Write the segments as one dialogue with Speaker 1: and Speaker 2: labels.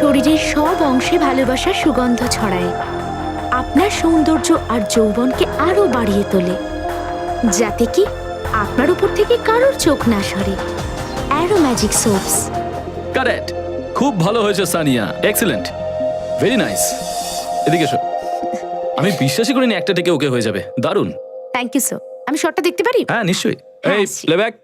Speaker 1: শরীরের সব অংশে ভালোবাসার সুগন্ধ ছড়ায়, আপনার সৌন্দর্য আর যৌবনকে আরো বাড়িয়ে তোলে, যাতে কি আপনার উপর থেকে কারোর চোখ না সরে। Arrow magic soups.
Speaker 2: কারেক্ট, খুব ভালো হয়েছে সানিয়া, এক্সিলেন্ট, ভেরি নাইস। এদিকে এসো। আমি বিশ্বাসই করিনি একটা টেকে ওকে হয়ে যাবে, দারুণ।
Speaker 1: Thank you sir. আমি শটটা দেখতে পারি?
Speaker 2: হ্যাঁ নিশ্চয়ই।
Speaker 1: হ্যাঁ,
Speaker 2: এই
Speaker 1: আসছি।
Speaker 2: প্লেব্যাক।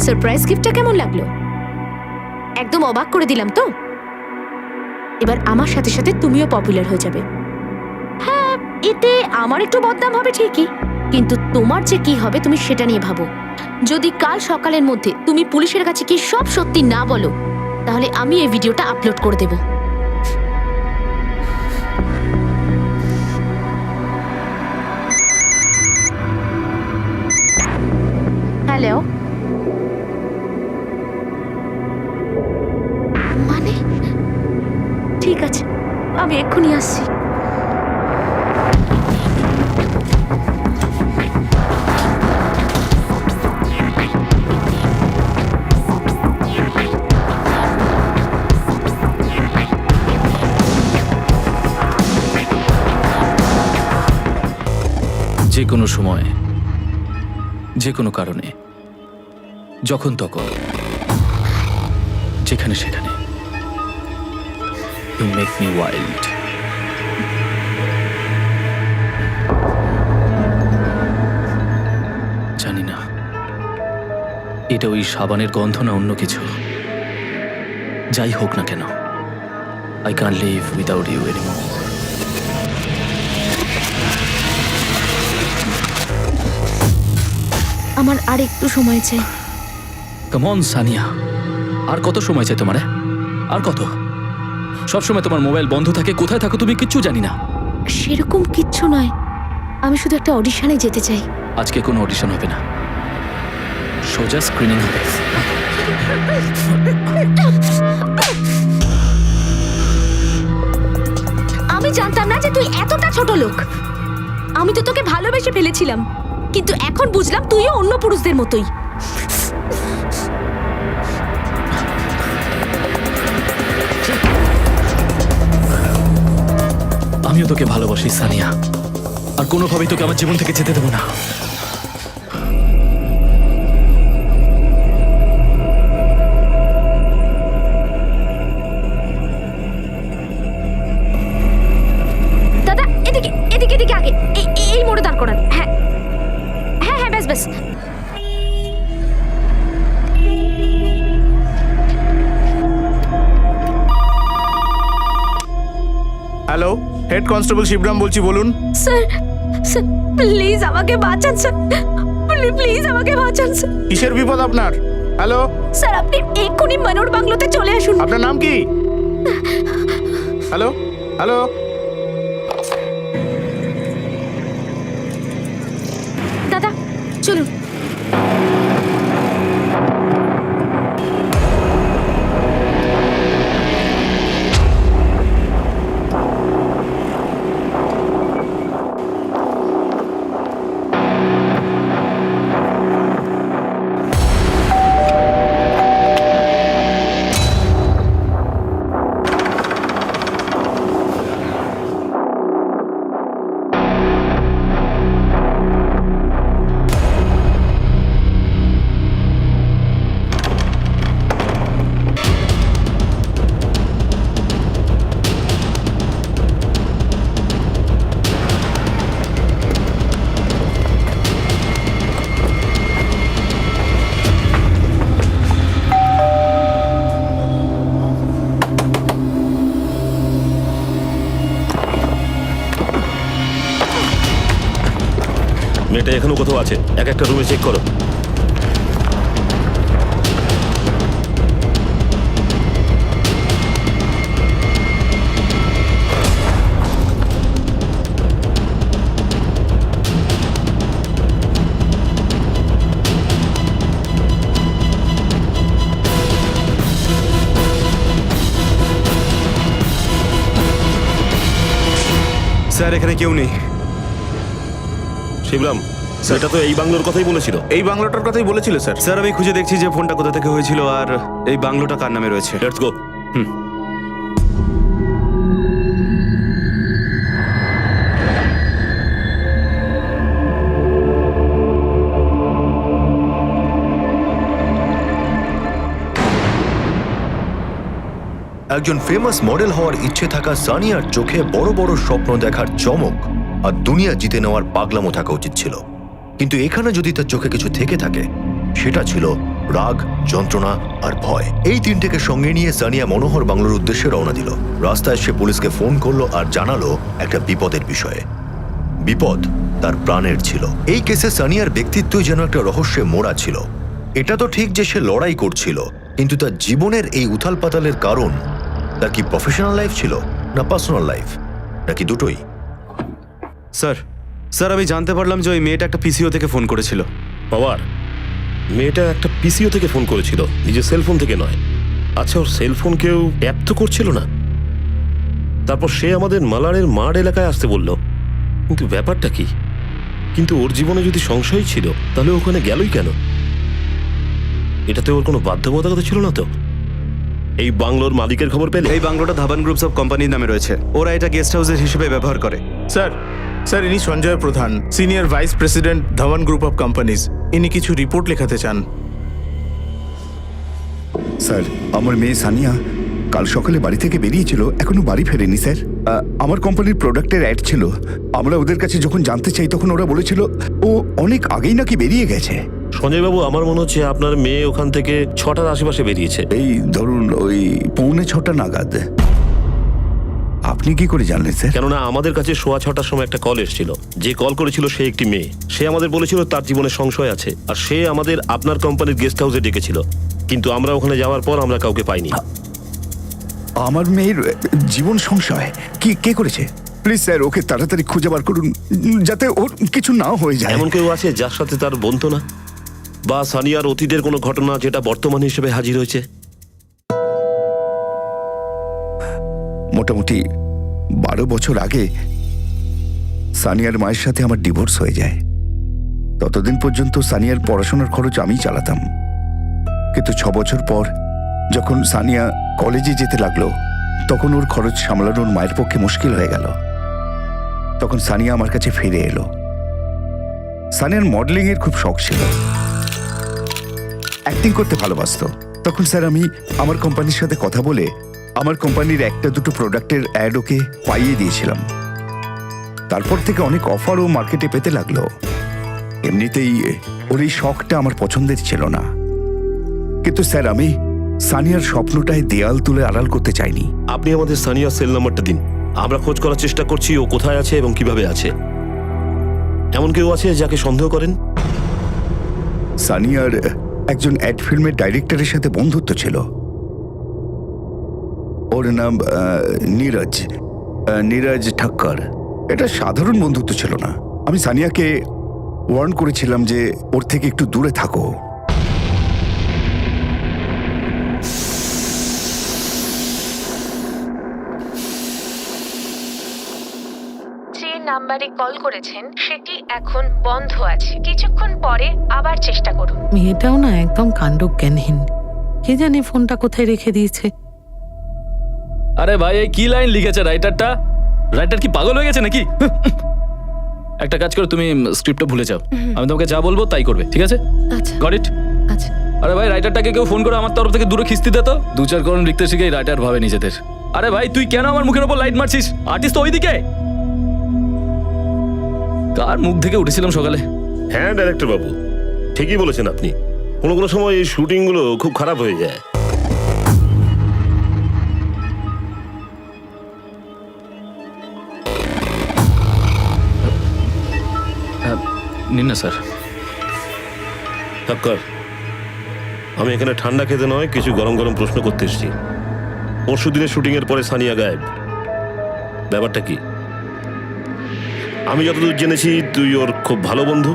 Speaker 1: সারপ্রাইজ গিফটটা কেমন লাগলো? একদম অবাক করে দিলাম তো? এবার আমার সাথে সাথে তুমিও পপুলার হয়ে যাবে। হ্যাঁ, এতে আমার একটু বদনাম হবে ঠিকই, কিন্তু তোমার যে কি হবে তুমি সেটা নিয়ে ভাবো। যদি কাল সকালের মধ্যে তুমি পুলিশের কাছে কি সব সত্যি না বলো, তাহলে আমি এই ভিডিওটা আপলোড করে দেব। হ্যালো, মানে ঠিক আছে, আমি এক্ষুনি আসছি।
Speaker 2: যে কোনো সময়, যে কোনো কারণে, যখন তখন, যেখানে সেখানে, You make me wild. জানি না এটা ওই সাবানের গন্ধ না অন্য কিছু। যাই হোক না কেন, I can't live without you anymore.
Speaker 1: আমার আর একটু সময় চাই।
Speaker 2: Come on, সানিয়া, আর কত সময় চাই তোমার? আর কত? সবসময় তোমার মোবাইল বন্ধ থাকে, কোথায় থাকো তুমি কিচ্ছু জানি না।
Speaker 1: সেরকম কিচ্ছু নয়, আমি শুধু একটা অডিশনে যেতে চাই।
Speaker 2: আজকে কোনো অডিশন হবে না, সোজা স্ক্রিনিং হবে।
Speaker 1: আমি জানতাম না যে তুই এতটা ছোট লোক। আমি তো তোকে ভালোবেসে ফেলেছিলাম, কিন্তু এখন বুঝলাম তুইও অন্য পুরুষদের মতোই।
Speaker 2: আমিও তোকে ভালোবাসি সানিয়া, আর কোনোভাবেই তোকে আমার জীবন থেকে যেতে দেবো না।
Speaker 1: দাদা, এদিকে এদিকে এদিকে, আগে এই মোড়ে দাঁড় করান। হ্যাঁ হ্যাঁ হ্যাঁ, ব্যাস ব্যাস।
Speaker 3: হ্যালো, হেড কনস্টেবল শিবরাম বলছি, বলুন।
Speaker 1: স্যার, স্যার প্লিজ আমাকে বাঁচান স্যার, প্লিজ আমাকে বাঁচান স্যার।
Speaker 3: কিসের বিপদ আপনার? হ্যালো,
Speaker 1: স্যার আপনি এক্ষুনি মনোর বাংলোতে চলে আসুন।
Speaker 3: আপনার নাম কি? হ্যালো হ্যালো,
Speaker 1: দাদা চলুন।
Speaker 4: মেয়েটা এখনো কোথাও আছে, এক একটা রুমে চেক করো।
Speaker 5: স্যার এখানে কেউ নেই।
Speaker 4: শিবরাম সেটা তো এই বাংলোর কথাই বলেছিল।
Speaker 3: এই বাংলোটার কথাই বলেছিল স্যার।
Speaker 5: স্যার আমি খুঁজে দেখছি যে ফোনটা কোথা থেকে হয়েছিল আর এই বাংলোটা কার নামে রয়েছে।
Speaker 4: Let's go.
Speaker 6: একজন ফেমাস মডেল হওয়ার ইচ্ছে থাকা সানিয়ার চোখে বড় বড় স্বপ্ন দেখার চমক আর দুনিয়া জিতে নেওয়ার পাগলামো থাকা উচিত ছিল, কিন্তু এখানে যদি তার চোখে কিছু থেকে থাকে সেটা ছিল রাগ, যন্ত্রণা আর ভয়। এই তিনটেকে সঙ্গে নিয়ে সানিয়া মনোহর বাংলোর উদ্দেশ্যে রওনা দিল। রাস্তায় সে পুলিশকে ফোন করলো আর জানালো একটা বিপদের বিষয়ে। বিপদ তার প্রাণের ছিল। এই কেসে সানিয়ার ব্যক্তিত্বই যেন একটা রহস্যে মোড়া ছিল। এটা তো ঠিক যে সে লড়াই করছিল, কিন্তু তার জীবনের এই উথাল পাতালের কারণ তার কি প্রফেশনাল লাইফ ছিল না পার্সোনাল লাইফ, নাকি দুটোই?
Speaker 5: স্যার আমি জানতে পারলাম যে ওই মেয়েটা একটা পিসিও থেকে ফোন করেছিল।
Speaker 4: পাওয়ার মেয়েটা একটা পিসিও থেকে ফোন করেছিল, নিজের সেলফোন থেকে নয়। আচ্ছা, ওর সেলফোন কেউ ট্যাপ তো করছিল না। তারপর সে আমাদের মালারের মাঠ এলাকায় আসতে বলল, কিন্তু ব্যাপারটা কি? কিন্তু ওর জীবনে যদি সংশয় ছিল তাহলে ওখানে গেলই কেন? এটাতে ওর কোনো বাধ্যবাধকতা ছিল না তো? এই বাংলোর মালিকের খবর পেলে?
Speaker 5: এই বাংলোটা ধাবান গ্রুপস অফ কোম্পানির নামে রয়েছে। ওরা এটা গেস্ট হাউসের হিসেবে ব্যবহার করে।
Speaker 3: স্যার স্যার ইনি সঞ্জয় প্রধান, senior vice president Dhawan group of companies. ইনি কিছু রিপোর্ট লেখাতে চান।
Speaker 7: স্যার আমার মেয়ে সানিয়া কাল সকালে বাড়ি থেকে বেরিয়েছিল, এখনো বাড়ি ফেরেনি স্যার। আমার কোম্পানির প্রোডাক্টের অ্যাড ছিল। আমরা ওদের কাছে যখন জানতে চাই তখন ওরা বলেছিল ও অনেক আগেই নাকি বেরিয়ে গেছে।
Speaker 4: সঞ্জয়বাবু, আমার মনে হচ্ছে আপনার মেয়ে ওখান থেকে 6টার আশেপাশে বেরিয়েছে।
Speaker 7: এই ধরুন ওই 6:45 নাগাদ। আপনি কি করে জানলেন স্যার?
Speaker 4: কেননা আমাদের কাছে 6:15টার সময় একটা কল এসেছিল। যে কল করেছিল সে একটি মেয়ে। সে আমাদের বলেছিল তার জীবনে সংশয় আছে, আর সে আমাদের আপনার কোম্পানির গেস্ট হাউসে ডেকেছিল। কিন্তু আমরা ওখানে যাওয়ার পর আমরা কাউকে পাইনি।
Speaker 7: আমার মেয়ের জীবন সংশয় কে করেছে? প্লিজ স্যার ওকে তাড়াতাড়ি খুঁজে বার করুন, যাতে ওর কিছু না হয়ে যায়।
Speaker 4: এমন কেউ আছে যার সাথে তার বন্ধু না, বা সানিয়ার অতীতের কোনো ঘটনা যেটা বর্তমান হিসেবে হাজির হয়েছে?
Speaker 7: মোটামুটি 12 বছর আগে সানিয়ার মায়ের সাথে আমার ডিভোর্স হয়ে যায়। ততদিন পর্যন্ত সানিয়ার পড়াশোনার খরচ আমিই চালাতাম। কিন্তু 6 বছর পর যখন সানিয়া কলেজে যেতে লাগলো, তখন ওর খরচ সামলানোর মায়ের পক্ষে মুশকিল হয়ে গেল। তখন সানিয়া আমার কাছে ফিরে এলো। সানিয়ার মডেলিং এর খুব শখ ছিল, অ্যাক্টিং করতে ভালোবাসতো। তখন স্যার আমি আমার কোম্পানির সাথে কথা বলে আমার কোম্পানির একটা দুটো প্রোডাক্টের অ্যাড ওকে পাইয়ে দিয়েছিলাম। তারপর থেকে অনেক অফার ও মার্কেটে পেতে লাগলো। এমনিতেই ওর এই শখটা আমার পছন্দের ছিল না, কিন্তু স্যার আমি সানিয়ার স্বপ্নটায় দেয়াল তুলে আড়াল করতে চাইনি।
Speaker 4: আপনি আমাদের সানিয়ার সেল নাম্বারটা দিন, আমরা খোঁজ করার চেষ্টা করছি ও কোথায় আছে এবং কিভাবে আছে। এমন কেউ আছে যাকে সন্দেহ করেন?
Speaker 7: সানিয়ার একজন অ্যাড ফিল্মের ডাইরেক্টরের সাথে বন্ধুত্ব ছিল। ওর নাম নীরজ ঠক্কর। এটা সাধারণ বন্ধুত্ব ছিল না। আমি সানিয়াকে ওয়ার্ন করেছিলাম যে ওর থেকে একটু দূরে থাকো।
Speaker 1: যে নাম্বারে কল করেছেন সেটি এখন বন্ধ আছে, কিছুক্ষণ পরে আবার চেষ্টা করুন।
Speaker 8: মেয়েটাও না একদম কাণ্ডজ্ঞানহীন। কে জানে ফোনটা কোথায় রেখে দিয়েছে।
Speaker 2: আরে ভাই, এই কি লাইন লিখেছে রাইটারটা? রাইটার কি পাগল হয়ে গেছে নাকি? একটা কাজ করো, তুমি স্ক্রিপ্টটা ভুলে যাও। আমি তোমাকে যা বলবো তাই করবে, ঠিক আছে?
Speaker 8: আচ্ছা
Speaker 2: গট ইট?
Speaker 8: আচ্ছা।
Speaker 2: আরে ভাই, রাইটারটাকে কেউ ফোন করে আমার তরফ থেকে দূরে খিস্তি দে তো। 2-4 করণ লিখতে শিখেই রাইটার ভাবে নিজেদের। আরে ভাই, তুই কেন আমার মুখের উপর লাইট মারছিস? আর্টিস্ট তো ওইদিকে। কার মুখ থেকে উঠেছিলাম সকালে?
Speaker 4: হ্যাঁ ডাইরেক্টর বাবু, ঠিকই বলেছেন আপনি। কোনো কোনো সময় এই শুটিংগুলো খুব খারাপ হয়ে যায়।
Speaker 2: নিন না স্যার।
Speaker 4: ঠক্কর, আমি এখানে ঠান্ডা খেতে নয় কিছু গরম গরম প্রশ্ন করতে এসেছি। পরশু দিনের শুটিংয়ের পরে সানিয়া গায়েব, ব্যাপারটা কি? আমি যতদূর জেনেছি তুই ওর খুব ভালো বন্ধু,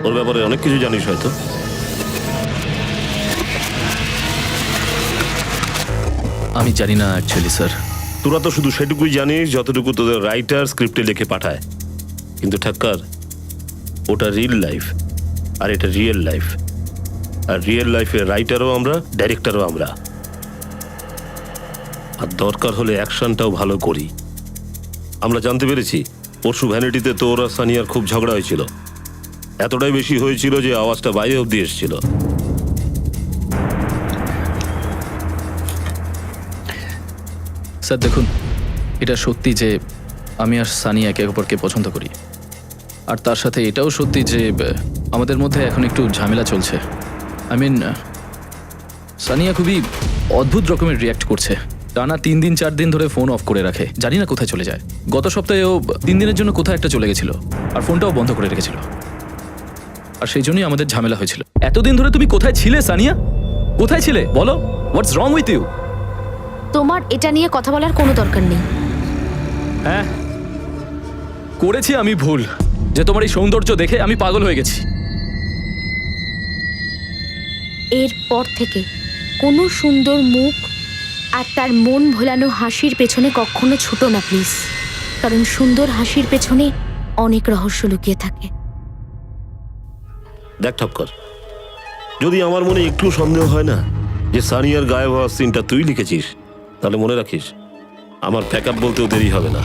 Speaker 4: ওর ব্যাপারে অনেক কিছু জানিস হয়তো।
Speaker 2: আমি জানি না অ্যাকচুয়ালি স্যার।
Speaker 4: তোরা তো শুধু সেটুকুই জানিস যতটুকু তোদের রাইটার স্ক্রিপ্টে লিখে পাঠায়, কিন্তু ঠাক্কার, ওটা রিয়েল লাইফ আর এটা রিয়েল লাইফ। আর রিয়েল লাইফের রাইটারও আমরা, ডাইরেক্টরও আমরা। আর দরকার হলে অ্যাকশনটাও ভালো করি। আমরা জানতে পেরেছি পরশু ভ্যানিটিতে তোর আর সানিয়ার খুব ঝগড়া হয়েছিল, এতটাই বেশি হয়েছিল যে আওয়াজটা বাইরে অব্দি এসেছিল।
Speaker 2: স্যার দেখুন, এটা সত্যি যে আমি আর সানি একে অপরকে পছন্দ করি, আর তার সাথে এটাও সত্যি যে আমাদের মধ্যে এখন একটু ঝামেলা চলছে। আই মিন, সানিয়া খুবই অদ্ভুত রকমের রিয়্যাক্ট করছে। টানা 3 দিন 4 দিন ধরে ফোন অফ করে রাখে, জানি না কোথায় চলে যায়। গত সপ্তাহে ও 3 দিনের জন্য কোথায় একটা চলে গেছিল আর ফোনটাও বন্ধ করে রেখেছিল, আর সেই জন্যই আমাদের ঝামেলা হয়েছিল। এতদিন ধরে তুমি কোথায় ছিলে সানিয়া? কোথায় ছিলে বলো? হোয়াটস রং উইথ ইউ?
Speaker 1: তোমার এটা নিয়ে কথা বলার কোনো দরকার নেই।
Speaker 2: হ্যাঁ, করেছি আমি ভুল, যে তোমার এই সৌন্দর্য দেখে আমি পাগল হয়ে গেছি।
Speaker 1: এরপর থেকে কোনো সুন্দর মুখ আর তার মন ভোলানো হাসির পেছনে কখনো ছুটো না প্লিজ, কারণ সুন্দর হাসির পেছনে অনেক রহস্য লুকিয়ে থাকে।
Speaker 4: দেখ ঠক্কর, যদি আমার মনে একটু সন্দেহ হয় না যে সানিয়ার গায়েব হওয়ার সিনটা তুই লিখেছিস, তাহলে মনে রাখিস আমার প্যাকআপ বলতেও দেরি হবে না।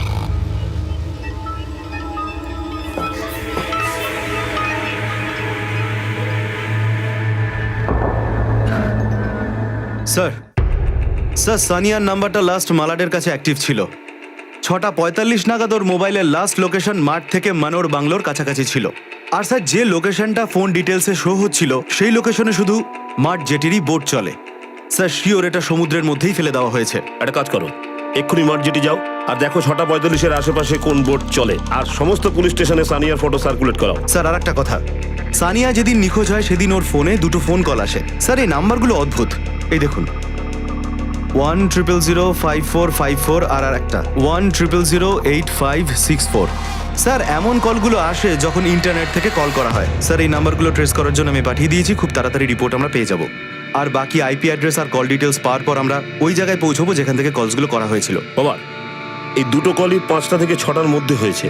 Speaker 5: স্যার, সানিয়ার নাম্বারটা লাস্ট মালাডের কাছে অ্যাক্টিভ ছিল। 6:45 নাগাদ ওর মোবাইলের লাস্ট লোকেশন মাঠ থেকে মানোর বাংলোর কাছাকাছি ছিল। আর স্যার, যে লোকেশনটা ফোন ডিটেলসে শো হচ্ছিল সেই লোকেশনে শুধু মাঠ জেটিরই বোট চলে। স্যার শিওর এটা সমুদ্রের মধ্যেই ফেলে দেওয়া হয়েছে।
Speaker 4: একটা কাজ করো, এক্ষুনি মাঠ জেটি যাও আর দেখো 6:45-এর আশেপাশে কোন বোট চলে, আর সমস্ত পুলিশ স্টেশনে সানিয়ার ফটো সার্কুলেট করাও।
Speaker 5: স্যার আর একটা কথা, সানিয়া যেদিন নিখোঁজ হয় সেদিন ওর ফোনে 2টো ফোন কল আসে। স্যার এই নাম্বারগুলো অদ্ভুত, এই দেখুন 1000545 আর একটা 100086564। স্যার এমন কলগুলো আসে যখন ইন্টারনেট থেকে কল করা হয়। স্যার এই নাম্বারগুলো ট্রেস করার জন্য আমি পাঠিয়ে দিয়েছি, খুব তাড়াতাড়ি রিপোর্ট আমরা পেয়ে যাব। আর বাকি আইপি অ্যাড্রেস আর কল ডিটেলস পাওয়ার পর আমরা ওই জায়গায় পৌঁছবো যেখান থেকে কলসগুলো করা হয়েছিল।
Speaker 4: বাবা, এই দুটো কলই 5টা থেকে 6টার মধ্যে হয়েছে,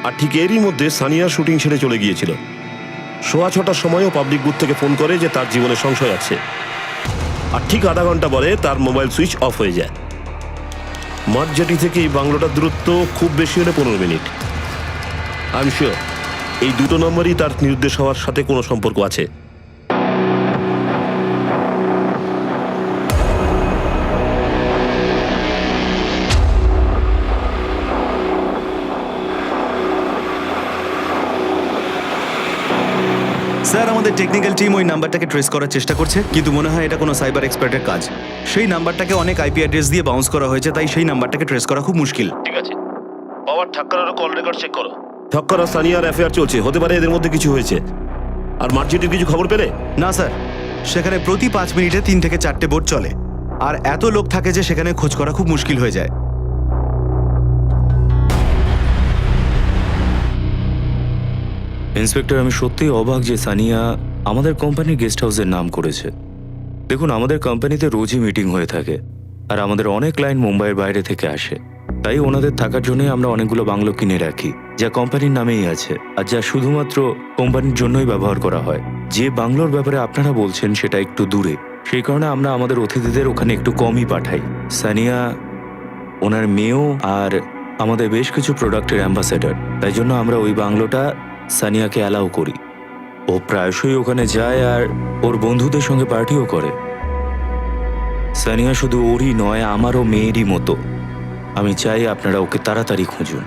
Speaker 4: আর ঠিক এরই মধ্যে সানিয়া শুটিং ছেড়ে চলে গিয়েছিল। 6:15টার সময়ও পাবলিক বুথ থেকে ফোন করে যে তার জীবনে সংশয় আছে, আর ঠিক আধা ঘন্টা পরে তার মোবাইল সুইচ অফ হয়ে যায়। মাঠ জেটি থেকে এই বাংলোটার দূরত্ব খুব বেশি হলে 15 মিনিট। আই এম শিওর এই দুটো নম্বরই তার নিরুদ্দেশ হওয়ার সাথে কোনো সম্পর্ক আছে।
Speaker 5: স্যার আমাদের টেকনিক্যাল টিম ওই নাম্বারটাকে ট্রেস করার চেষ্টা করছে, কিন্তু মনে হয় এটা কোনো সাইবার এক্সপার্টের কাজ। সেই নাম্বারটাকে অনেক আইপি অ্যাড্রেস দিয়ে বাউন্স করা হয়েছে, তাই সেই নাম্বারটাকে ট্রেস করা খুব মুশকিল।
Speaker 4: ঠিক আছে, পাওয়ার ঠাক্করারও কল রেকর্ড চেক করো। ঠক্কর আর সানিয়ার অ্যাফেয়ার চলছে, হতে পারে এদের মধ্যে কিছু হয়েছে। আর মাঠ জেটির কিছু খবর পেলে?
Speaker 5: না স্যার, সেখানে প্রতি 5 মিনিটে 3 থেকে 4টে বোট চলে, আর এত লোক থাকে যে সেখানে খোঁজ করা খুব মুশকিল হয়ে যায়।
Speaker 9: ইন্সপেক্টর, আমি সত্যিই অবাক যে সানিয়া আমাদের কোম্পানির গেস্ট হাউসের নাম করেছে। দেখুন, আমাদের কোম্পানিতে রোজই মিটিং হয়ে থাকে, আর আমাদের অনেক ক্লায়েন্ট মুম্বাইয়ের বাইরে থেকে আসে। তাই ওনাদের থাকার জন্যই আমরা অনেকগুলো বাংলো কিনে রাখি, যা কোম্পানির নামেই আছে আর যা শুধুমাত্র কোম্পানির জন্যই ব্যবহার করা হয়। যে বাংলোর ব্যাপারে আপনারা বলছেন সেটা একটু দূরে, সেই কারণে আমরা আমাদের অতিথিদের ওখানে একটু কমই পাঠাই। সানিয়া, ওনার মেয়েও আর আমাদের বেশ কিছু প্রোডাক্টের অ্যাম্বাসেডর, তাই জন্য আমরা ওই বাংলোটা সানিয়াকে অ্যালাউ করি। ও প্রায়শই ওখানে যায় আর ওর বন্ধুদের সঙ্গে পার্টিও করে। সানিয়া শুধু ওরই নয়, আমারও মেয়েরই মতো। আমি চাই আপনারা ওকে তাড়াতাড়ি খুঁজুন।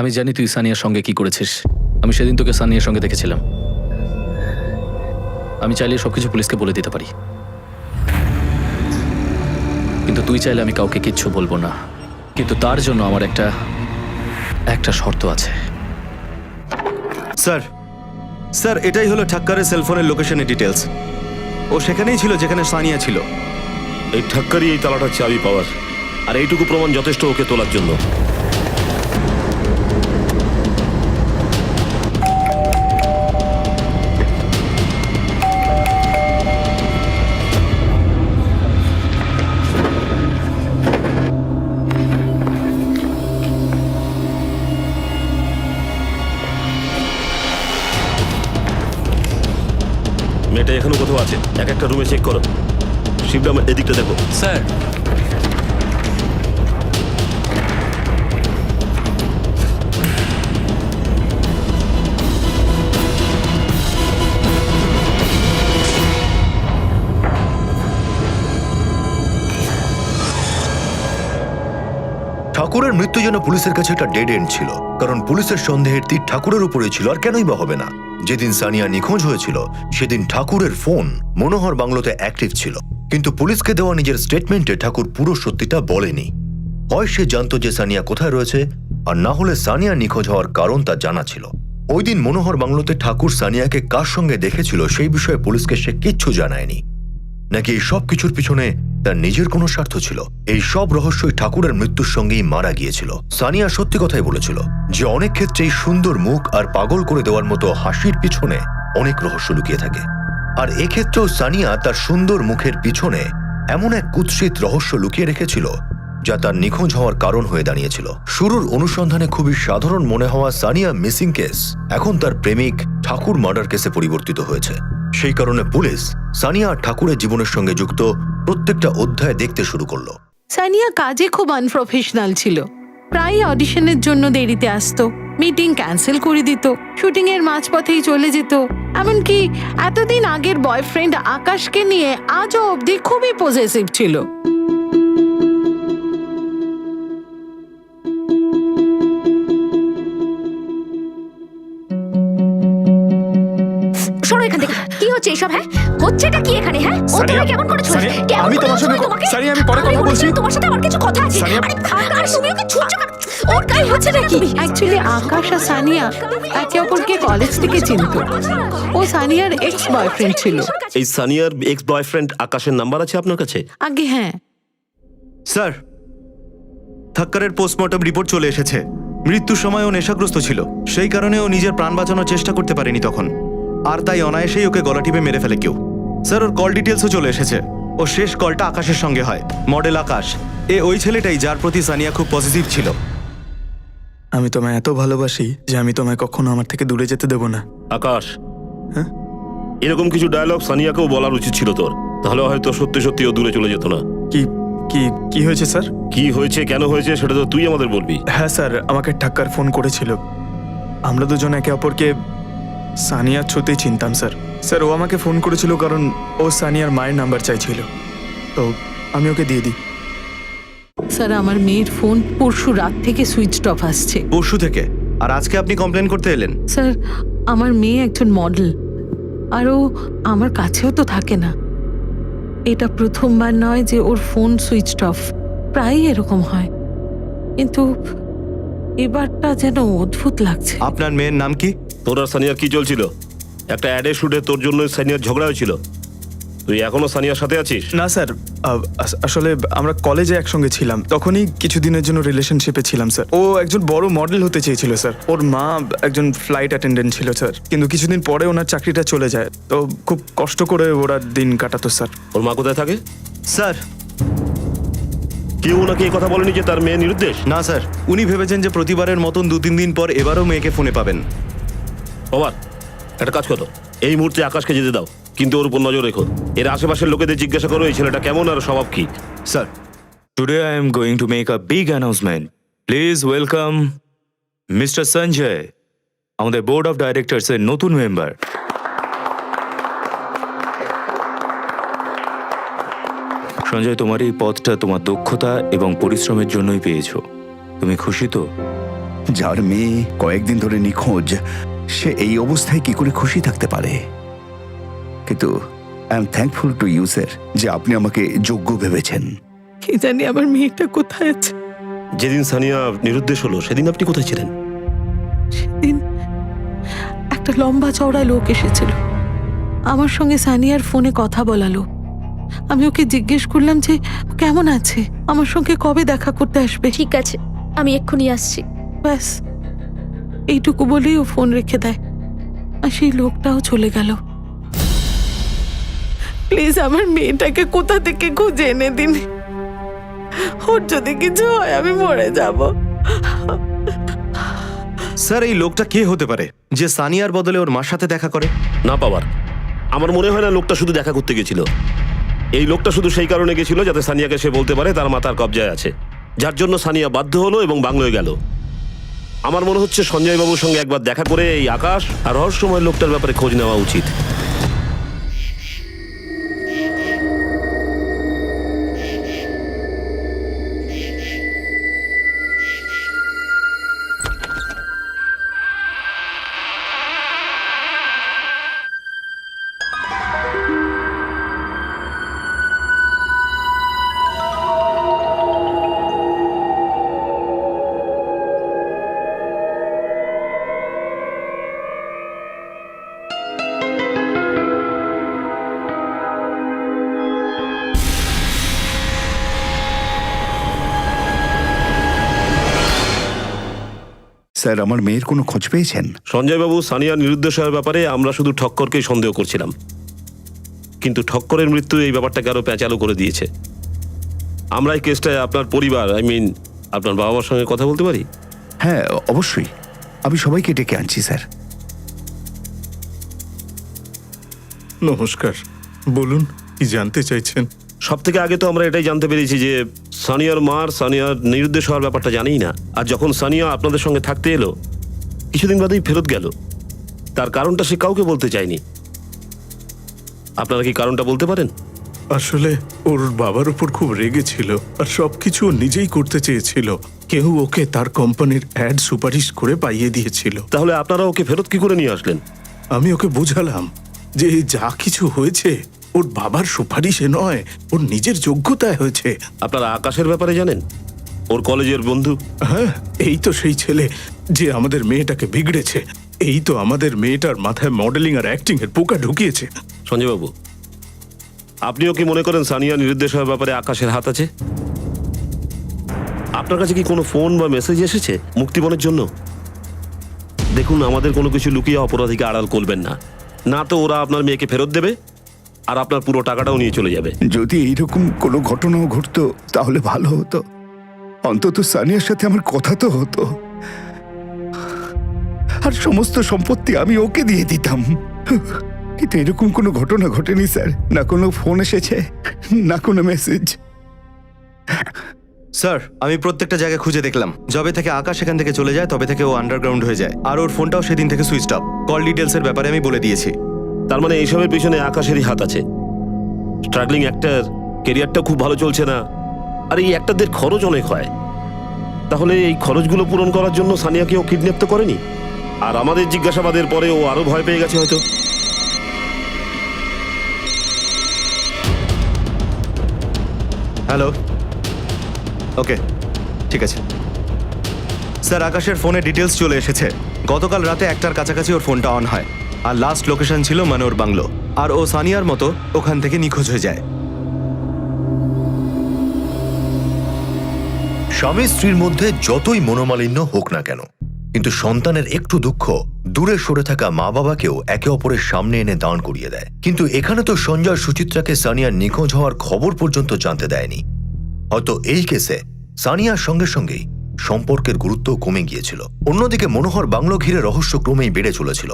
Speaker 2: আমি জানি তুই সানিয়ার সঙ্গে কি করেছিস। আমি সেদিন তোকে সানিয়ার সঙ্গে দেখেছিলাম। আমি চাইলে সবকিছু পুলিশকে বলে দিতে পারি, কিন্তু তুই চাইলে আমি কাউকে কিচ্ছু বলবো না। কিন্তু তার জন্য আমার একটা শর্ত আছে।
Speaker 5: স্যার স্যার এটাই হলো ঠাক্কারের সেলফোনের লোকেশনের ডিটেলস। ও সেখানেই ছিল যেখানে সানিয়া ছিল।
Speaker 4: এই ঠাক্কারই এই তালাটার চাবি পাওয়ার, আর এইটুকু প্রমাণ যথেষ্ট ওকে তোলার জন্য। মেয়েটা এখনো কোথাও আছে, এক একটা রুমে চেক করো। শিবরাম, এদিকটা দেখো।
Speaker 2: স্যার,
Speaker 6: ঠাকুরের মৃত্যু যেন পুলিশের কাছে একটা ডেড এন্ড ছিল, কারণ পুলিশের সন্দেহের তীর ঠাকুরের উপরে ছিল, আর কেনই বা হবে না। যেদিন সানিয়া নিখোঁজ হয়েছিল সেদিন ঠাকুরের ফোন মনোহর বাংলোতে অ্যাক্টিভ ছিল, কিন্তু পুলিশকে দেওয়া নিজের স্টেটমেন্টে ঠাকুর পুরো সত্যিটা বলেনি। হয় সে জানতো যে সানিয়া কোথায় রয়েছে, আর না হলে সানিয়া নিখোঁজ হওয়ার কারণ তা জানা ছিল। ওই দিন মনোহর বাংলোতে ঠাকুর সানিয়াকে কার সঙ্গে দেখেছিল সেই বিষয়ে পুলিশকে সে কিচ্ছু জানায়নি। নাকি এই সব কিছুর পিছনে তার নিজের কোনো স্বার্থ ছিল? এই সব রহস্যই ঠাকুরের মৃত্যুর সঙ্গেই মারা গিয়েছিল। সানিয়া সত্যি কথাই বলেছিল যে অনেক ক্ষেত্রেই সুন্দর মুখ আর পাগল করে দেওয়ার মতো হাসির পিছনে অনেক রহস্য লুকিয়ে থাকে। আর এক্ষেত্রেও সানিয়া তার সুন্দর মুখের পিছনে এমন এক কুৎসিত রহস্য লুকিয়ে রেখেছিল যা তার নিখোঁজ হওয়ার কারণ হয়ে দাঁড়িয়েছিল। শুরুর অনুসন্ধানে খুবই সাধারণ মনে হওয়া সানিয়া মিসিং কেস এখন তার প্রেমিক ঠাকুর মার্ডার কেসে পরিবর্তিত হয়েছে। সেই কারণে পুলিশ সানিয়া আর ঠাকুরের জীবনের সঙ্গে যুক্ত প্রত্যেকটা অধ্যায় দেখতে শুরু করলো।
Speaker 8: সানিয়া কাজে খুব আনপ্রফেশনাল ছিল। প্রায় অডিশনের জন্য দেরিতে আসতো, মিটিং ক্যান্সেল করে দিত, শুটিং এর মাঝপথেই চলে যেত। এমনকি এতদিন আগের বয়ফ্রেন্ড আকাশকে নিয়ে আজও অবধি খুবই পজেসিভ ছিল।
Speaker 1: সরো এখান থেকে। কি হচ্ছে এইসব? হ্যাঁ, হচ্ছেটা কি এখানে? হ্যাঁ, ও তোমায় কেমন করেছো? কেমন
Speaker 3: আমি তোমার সঙ্গে
Speaker 1: তোমাকে?
Speaker 3: সানিয়া, আমি পরে কথা বলছি।
Speaker 1: তোমার সাথে আমার কিছু কথা আছে।
Speaker 3: সানিয়া,
Speaker 1: আরে আকাশ, তুমি ওকে ছুঁচো কেন? ওর গায়ে হচ্ছে নাকি?
Speaker 8: অ্যাকচুয়ালি আকাশ আর সানিয়া একে অপরকে কলেজ থেকে চিনত। ও সানিয়ার এক্স বয়ফ্রেন্ড ছিল।
Speaker 4: এই সানিয়ার এক্স বয়ফ্রেন্ড আকাশের নাম্বার আছে আপনার কাছে?
Speaker 8: আগে হ্যাঁ।
Speaker 5: স্যার, ঠাক্কারের পোস্টমর্টম রিপোর্ট চলে এসেছে। মৃত্যুর সময় ও নেশাগ্রস্ত ছিল, সেই কারণে ও নিজের প্রাণ বাঁচানোর চেষ্টা করতে পারেনি তখন, আর তাই অনায়াসেই ওকে গলা টিপে মেরে ফেলে কেউ। স্যার, ওর কল ডিটেলসও চলে এসেছে। ও শেষ কলটা আকাশের সঙ্গে হয়। মডেল আকাশ, এ ওই ছেলেটাই যার প্রতি সানিয়া খুব পজিটিভ ছিল।
Speaker 3: আমি তোমায় এত ভালোবাসি যে আমি তোমায় কখনো আমার থেকে দূরে যেতে দেব না।
Speaker 4: আকাশ,
Speaker 3: হ্যাঁ?
Speaker 4: এরকম কিছু ডায়লগ সানিয়াকেও বলার উচিত ছিল তোর, তাহলে হয়তো সত্যি সত্যি ও দূরে চলে যেত না।
Speaker 3: কি কি কি হয়েছে স্যার?
Speaker 4: কি হয়েছে, কেন হয়েছে সেটা তো তুই আমাদের বলবি।
Speaker 3: হ্যাঁ স্যার, আমাকে ঠাক্কার ফোন করেছিল। আমরা দুজন একে অপরকে সানিয়ার ছুতেই চিনতাম স্যার। স্যার, ও আমাকে ফোন করেছিল কারণ ও সানিয়ার মায়ের নাম্বার চাইছিল, তো আমি ওকে দিয়ে দিই।
Speaker 8: স্যার, আমার মেয়ের ফোন পরশু রাত থেকে সুইচ অফ আসছে।
Speaker 5: পরশু থেকে? আর আজকে আপনি কমপ্লেন করতে এলেন?
Speaker 8: স্যার, আমার মেয়ে একজন মডেল, আর ও আমার কাছেও তো থাকে না। এটা প্রথমবার নয় যে ওর ফোন সুইচ অফ, প্রায়ই এরকম হয়, কিন্তু এবারটা যেন অদ্ভুত লাগছে।
Speaker 5: আপনার মেয়ের নাম কি?
Speaker 4: তোর আর সানিয়ার কি চলছিল? একটা অ্যাডে শুটে তোর জন্য সানিয়ার ঝগড়া হয়েছিল। তুই এখনো সানিয়ার সাথে আছিস?
Speaker 3: না স্যার, আসলে আমরা কলেজে একসঙ্গে ছিলাম, তখনই কিছুদিনের জন্য রিলেশনশিপে ছিলাম স্যার। ও একজন বড় মডেল হতে চেয়েছিল স্যার। ওর মা একজন ফ্লাইট অ্যাটেন্ডেন্ট ছিল স্যার, কিন্তু কিছুদিন পরে ওনার চাকরিটা চলে যায়, তো খুব কষ্ট করে ওরা দিন কাটাতো স্যার।
Speaker 4: ওর মা কোথায় থাকে?
Speaker 5: স্যার,
Speaker 4: কেউ ওনাকে এই কথা বলেনি যে তার মেয়ে নিরুদ্দেশ?
Speaker 5: না স্যার, উনি ভেবেছেন যে প্রতিবারের মতন 2-3 দিন পর এবারও মেয়েকে ফোনে পাবেন।
Speaker 4: বাবা, একটা কাজ করো, এই মুহূর্তে আকাশকে যেতে দাও, কিন্তু ওর উপর নজর রেখো। এর আশেপাশের লোকেদের জিজ্ঞাসা করো এই ছেলেটা কেমন আর স্বভাব কি।
Speaker 5: Sir,
Speaker 9: Today I am going to make a big announcement. Please welcome Mr. Sanjay, আমাদের বোর্ড অফ ডাইরেক্টরস এর নতুন মেম্বার। সঞ্জয়, তোমার এই পদটা তোমার দক্ষতা এবং পরিশ্রমের জন্যই পেয়েছো। তুমি খুশি তো?
Speaker 7: যার মেয়ে কয়েকদিন ধরে নিখোঁজ, সে এই অবস্থায় কি করে খুশি থাকতে পারে? কিন্তু I am thankful to you sir, যে আপনি আমাকে যোগ্য ভেবেছেন।
Speaker 8: কি জানি আমার মেয়েটা কোথায় আছে।
Speaker 4: যেদিন সানিয়া নিরুদ্দেশ হলো সেদিন আপনি কোথায় ছিলেন?
Speaker 8: সেদিন একটা লম্বা চওড়া লোক এসেছিল, আমার সঙ্গে সানিয়ার ফোনে কথা বলালো। আমি ওকে জিজ্ঞেস করলাম যে ও কেমন আছে, আমার সঙ্গে কবে দেখা করতে আসবে।
Speaker 1: ঠিক আছে, আমি এক্ষুনি আসছি।
Speaker 8: ব্যাস এইটুকু বলেই ও ফোন রেখে দেয়, আর সেই লোকটাও চলে গেল। প্লিজ আমার মেয়েটাকে কোথা থেকে খুঁজে এনে দিন। ওর যদি কিছু হয় আমি মরে যাব।
Speaker 5: স্যার, এই লোকটা কে হতে পারে যে সানিয়ার বদলে ওর মার সাথে দেখা করে?
Speaker 4: না পাওয়ার, আমার মনে হয় না লোকটা শুধু দেখা করতে গেছিল। এই লোকটা শুধু সেই কারণে গেছিল যাতে সানিয়াকে সে বলতে পারে তার মাতার কবজায় আছে, যার জন্য সানিয়া বাধ্য হলো এবং বাংলোয় গেল। আমার মনে হচ্ছে সঞ্জয় বাবুর সঙ্গে একবার দেখা করে এই আকাশ আর রহস্যময় লোকটার ব্যাপারে খোঁজ নেওয়া উচিত।
Speaker 7: স্যার, আমার মেয়ের কোনো খোঁজ পেয়েছেন?
Speaker 4: সঞ্জয় বাবু, সানিয়ার নিরুদ্দেশ হওয়ার ব্যাপারে আমরা শুধু ঠক্করকেই সন্দেহ করছিলাম, কিন্তু ঠক্করের মৃত্যু এই ব্যাপারটাকে আরো প্যাঁচালো করে দিয়েছে। আমরা এই কেসটায় আপনার পরিবার, আপনার বাবা মার সঙ্গে কথা বলতে পারি?
Speaker 7: হ্যাঁ, অবশ্যই, আমি সবাইকে ডেকে আনছি স্যার।
Speaker 3: নমস্কার, বলুন কি জানতে চাইছেন?
Speaker 4: সব থেকে আগে তো আমরা এটাই জানতে পেরেছি যে সানিয়ার সানিয়ার নিরুদ্দেশ হওয়ার ব্যাপারটা জানিই না, আর যখন সানিয়া আপনাদের সঙ্গে থাকতে এলো কিছুদিন বাদেই ফেরত গেল। তার কারণটা সে কাউকে বলতে চায়নি। আপনারা কি কারণটা বলতে পারেন?
Speaker 10: আসলে ওর বাবার উপর খুব রেগেছিল, আর সবকিছু ও নিজেই করতে চেয়েছিল। কেউ ওকে তার কোম্পানির অ্যাড সুপারিশ করে পাইয়ে দিয়েছিল।
Speaker 4: তাহলে আপনারা ওকে ফেরত কি করে নিয়ে আসলেন?
Speaker 10: আমি ওকে বুঝালাম যে যা কিছু হয়েছে ওর বাবার সুপারিশে নয়, ওর নিজের যোগ্যতায় হয়েছে।
Speaker 4: আপনারা আকাশের ব্যাপারে জানেন? ওর কলেজের বন্ধু?
Speaker 10: হ্যাঁ, এই তো সেই ছেলে যে আমাদের মেয়েটাকে বিগড়েছে। এই তো আমাদের মেয়েটার মাথায় মডেলিং আর অ্যাক্টিং এর পোকা ঢুকিয়েছে।
Speaker 4: সঞ্জয় বাবু, আপনিও কি মনে করেন সানিয়া নিরুদ্দেশ হওয়ার ব্যাপারে আকাশের হাত আছে? আপনার কাছে কি কোনো ফোন বা মেসেজ এসেছে মুক্তিপণের জন্য? দেখুন, আমাদের কোনো কিছু লুকিয়ে অপরাধীকে আড়াল করবেন না, না তো ওরা আপনার মেয়েকে ফেরত দেবে আর আপনার পুরো টাকাটাও নিয়ে চলে যাবে।
Speaker 7: যদি এইরকম কোনো ঘটনাও ঘটতো তাহলে ভালো হতো, অন্তত সানিয়ার সাথে আমার কথা তো হতো, আর সমস্ত সম্পত্তি আমি ওকে দিয়ে দিতাম। কিন্তু এরকম কোনো ঘটনা ঘটেনি স্যার, না কোনো ফোন এসেছে, না কোনো মেসেজ।
Speaker 5: স্যার, আমি প্রত্যেকটা জায়গায় খুঁজে দেখলাম। যবে থেকে আকাশ এখান থেকে চলে যায় তবে থেকে ও আন্ডারগ্রাউন্ড হয়ে যায়, আর ওর ফোনটাও সেদিন থেকে সুইচ অফ। কল ডিটেলস এর ব্যাপারে আমি বলে দিয়েছি।
Speaker 4: তার মানে এইসবের পিছনে আকাশেরই হাত আছে। স্ট্রাগলিং অ্যাক্টর, কেরিয়ারটা খুব ভালো চলছে না, আর এই অ্যাক্টরদের খরচ অনেক হয়। তাহলে এই খরচগুলো পূরণ করার জন্য সানিয়াকে ও কিডন্যাপ তো করেনি, আর আমাদের জিজ্ঞাসাবাদের পরে ও আরো ভয় পেয়ে গেছে হয়তো।
Speaker 5: হ্যালো, ওকে, ঠিক আছে স্যার। আকাশের ফোনে ডিটেলস চলে এসেছে। গতকাল রাতে 1টার কাছাকাছি ওর ফোনটা অন হয়, আর লাস্ট লোকেশন ছিল মানোর বাংলো, আর ও সানিয়ার মতো ওখান থেকে নিখোঁজ হয়ে যায়।
Speaker 6: স্বামী স্ত্রীর মধ্যে যতই মনোমালিন্য হোক না কেন, কিন্তু সন্তানের একটু দুঃখ দূরে সরে থাকা মা বাবাকেও একে অপরের সামনে এনে দাঁড় করিয়ে দেয়। কিন্তু এখানে তো সঞ্জয় সুচিত্রাকে সানিয়ার নিখোঁজ হওয়ার খবর পর্যন্ত জানতে দেয়নি। হয়তো এই কেসে সানিয়ার সঙ্গে সঙ্গেই সম্পর্কের গুরুত্ব কমে গিয়েছিল। অন্যদিকে মনোহর বাংলো ঘিরে রহস্য ক্রমেই বেড়ে চলেছিল।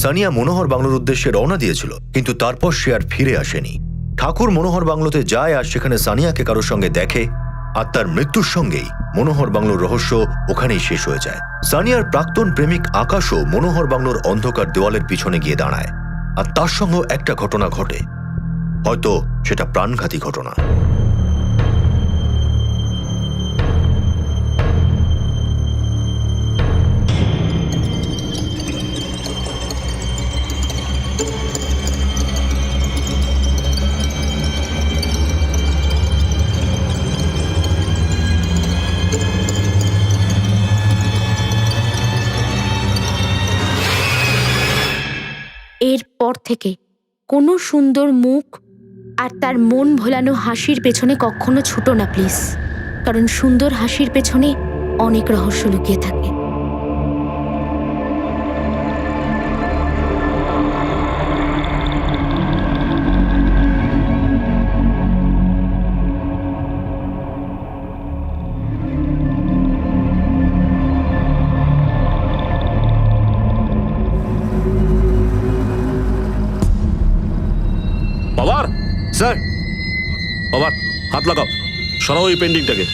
Speaker 6: সানিয়া মনোহর বাংলোর উদ্দেশ্যে রওনা দিয়েছিল, কিন্তু তারপর সে আর ফিরে আসেনি। ঠাকুর মনোহর বাংলোতে যায় আর সেখানে সানিয়াকে কারোর সঙ্গে দেখে, আর তার মৃত্যুর সঙ্গেই মনোহর বাংলোর রহস্য ওখানেই শেষ হয়ে যায়। সানিয়ার প্রাক্তন প্রেমিক আকাশও মনোহর বাংলোর অন্ধকার দেওয়ালের পিছনে গিয়ে দাঁড়ায়, আর তার সঙ্গে একটা ঘটনা ঘটে, হয়তো সেটা প্রাণঘাতী ঘটনা।
Speaker 1: থেকে কোনো সুন্দর মুখ আর তার মন ভোলানো হাসির পেছনে কখনো ছুটো না প্লিজ, কারণ সুন্দর হাসির পেছনে অনেক রহস্য লুকিয়ে থাকে।
Speaker 4: বাবার
Speaker 5: স্যার,
Speaker 4: বাবার হাত লাগাও, সরাও এই পেন্ডিংটাকে।